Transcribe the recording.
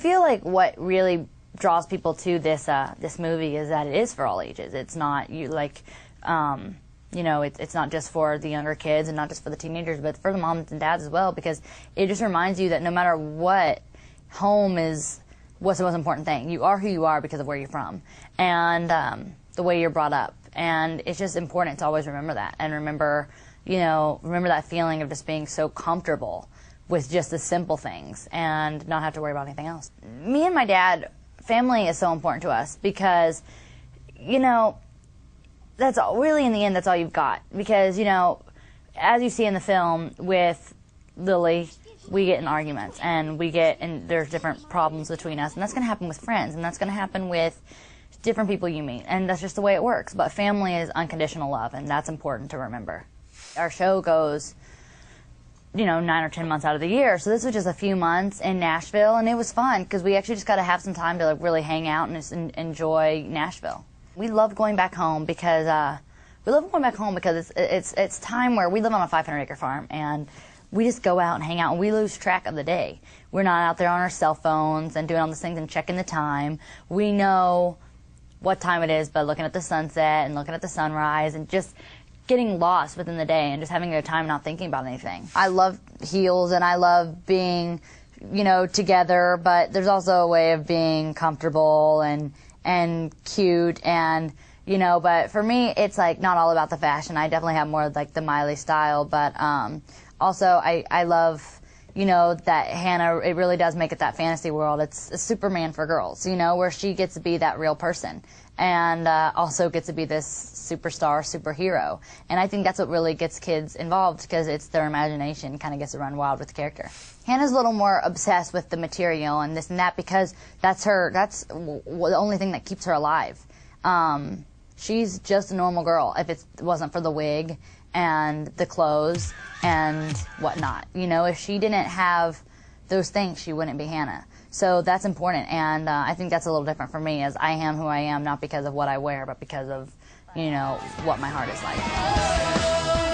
feel like what really draws people to this this movie is that it is for all ages. It's not you know, it's not just for the younger kids and not just for the teenagers, but for the moms and dads as well, because it just reminds you that no matter what, home is what's the most important thing. You are who you are because of where you're from and the way you're brought up. And it's just important to always remember that and remember, you know, remember that feeling of just being so comfortable with just the simple things and not have to worry about anything else. Me and my dad, family is so important to us because, you know, that's all, really in the end, that's all you've got. Because, you know, as you see in the film with Lily, we get in arguments and there's different problems between us, and that's going to happen with friends, and that's going to happen with different people you meet, and that's just the way it works. But family is unconditional love, and that's important to remember. Our show goes, you know, 9 or 10 months out of the year, so this was just a few months in Nashville, and it was fun because we actually just got to have some time to like really hang out and just enjoy Nashville. We loved going back home because it's time where we live on a 500-acre farm, and we just go out and hang out, and we lose track of the day. We're not out there on our cell phones and doing all these things and checking the time. We know what time it is by looking at the sunset and looking at the sunrise and just getting lost within the day and just having a good time not thinking about anything. I love heels and I love being, you know, together, but there's also a way of being comfortable and cute and, you know, but for me, it's like not all about the fashion. I definitely have more like the Miley style, but also I love, you know, that Hanah, it really does make it that fantasy world. It's a Superman for girls, you know, where she gets to be that real person and also gets to be this superstar, superhero. And I think that's what really gets kids involved because it's their imagination kind of gets to run wild with the character. Hanah's a little more obsessed with the material and this and that because that's the only thing that keeps her alive. She's just a normal girl if it wasn't for the wig and the clothes and whatnot. You know, if she didn't have those things, she wouldn't be Hanah. So that's important, and I think that's a little different for me, as I am who I am, not because of what I wear, but because of, you know, what my heart is like.